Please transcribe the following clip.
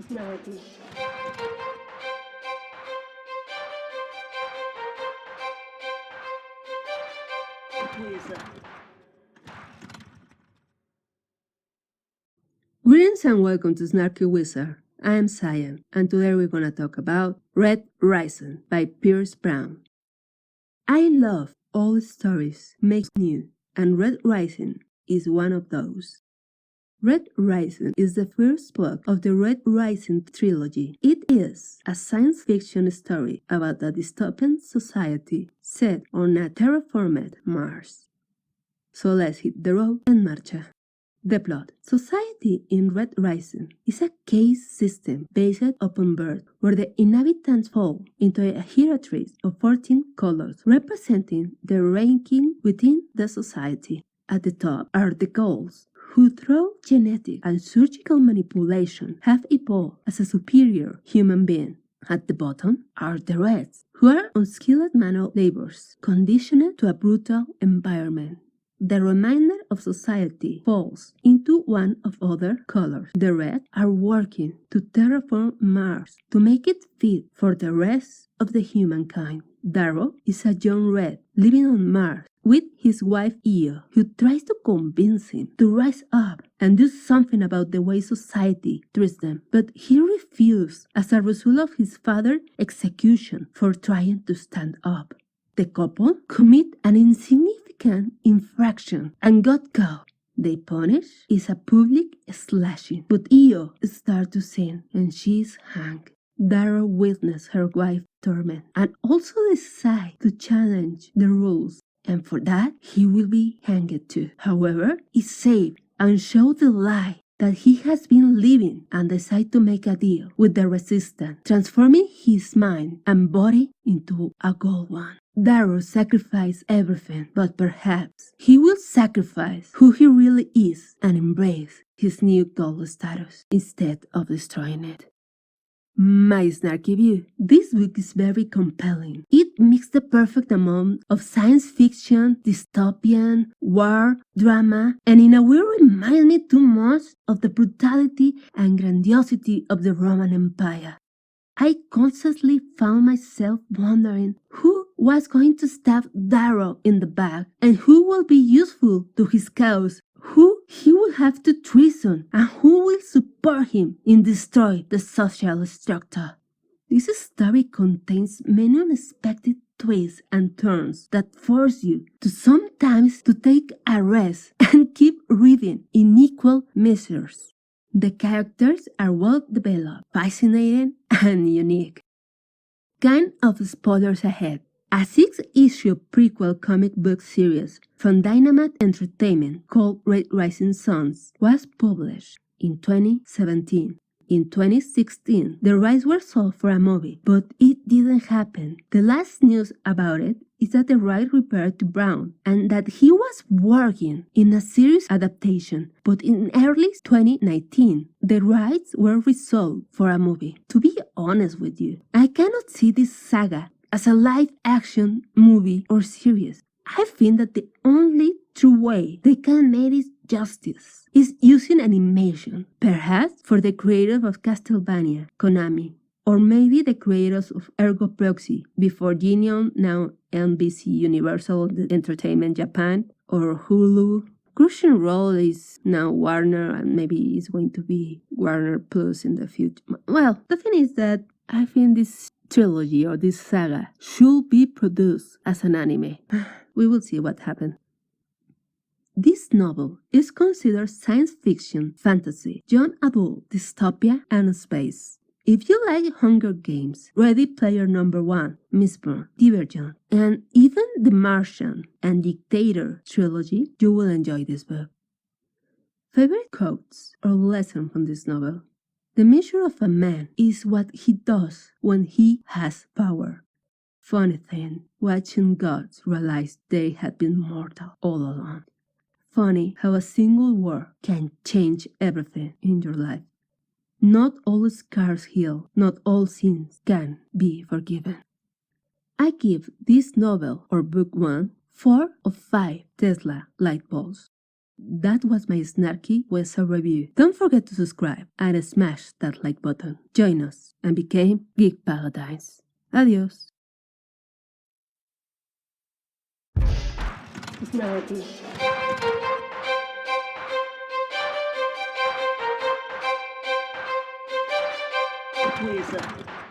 Snarky. Greetings and welcome to Snarky Wizard. I am CYAN, and today we're gonna talk about Red Rising by Pierce Brown. I love all stories makes new, and Red Rising is one of those. Red Rising is the first book of the Red Rising trilogy. It is a science fiction story about a dystopian society set on a terraformed Mars. So let's hit the road and marcha. The plot. Society in Red Rising is a caste system based upon birth, where the inhabitants fall into a hierarchy of 14 colors, representing the ranking within the society. At the top are the Ghouls, who through genetic and surgical manipulation have evolved as a superior human being. At the bottom are the Reds, who are unskilled manual laborers, conditioned to a brutal environment. The remainder of society falls into one of other colors. The Red are working to terraform Mars to make it fit for the rest of the humankind. Darrow is a young Red living on Mars with his wife Io, who tries to convince him to rise up and do something about the way society treats them, but he refuses as a result of his father's execution for trying to stand up. The couple commit an insignificant infraction and got caught. They punish is a public slashing, but Io starts to sin and she is hanged. Darrow witnesses her wife's torment and also decides to challenge the rules, and for that he will be hanged too. However, is saved and shows the lie that he has been living and decides to make a deal with the resistance, transforming his mind and body into a gold one. Darrow sacrificed everything, but perhaps he will sacrifice who he really is and embrace his new gold status instead of destroying it. My snarky view. This book is very compelling. It mixes the perfect amount of science fiction, dystopian, war, drama, and in a way reminds me too much of the brutality and grandiosity of the Roman Empire. I constantly found myself wondering who was going to stab Darrow in the back and who will be useful to his cause, who he will have to treason, and who will support him in destroying the social structure. This story contains many unexpected twists and turns that force you to sometimes to take a rest and keep reading in equal measures. The characters are well developed, fascinating, and unique. Kind of spoilers ahead. A 6-issue prequel comic book series from Dynamite Entertainment called Red Rising Suns was published in 2017. In 2016, the rights were sold for a movie, but it didn't happen. The last news about it is that the rights reverted to Brown and that he was working in a series adaptation, but in early 2019, the rights were resold for a movie. To be honest with you, I cannot see this saga as a live-action movie or series. I think that the only true way they can make it justice is using animation, perhaps for the creators of Castlevania, Konami, or maybe the creators of Ergo Proxy, before Genion, now NBC Universal Entertainment Japan, or Hulu. Crucial Role is now Warner, and maybe it's going to be Warner Plus in the future. Well, the thing is that I think this trilogy or this saga should be produced as an anime. We will see what happens. This novel is considered science fiction, fantasy, young adult, dystopia, and space. If you like Hunger Games, Ready Player No. 1, Mistborn, Divergent, and even The Martian and Dictator trilogy, you will enjoy this book. Favorite quotes or lesson from this novel? The measure of a man is what he does when he has power. Funny thing, watching gods realize they had been mortal all along. Funny how a single word can change everything in your life. Not all scars heal, not all sins can be forgiven. I give this novel or book 1 4 of 5 Tesla light bulbs. That was my snarky Wesa review. Don't forget to subscribe and smash that like button. Join us and become Geek Paradise. Adios. Snarky. Wesa.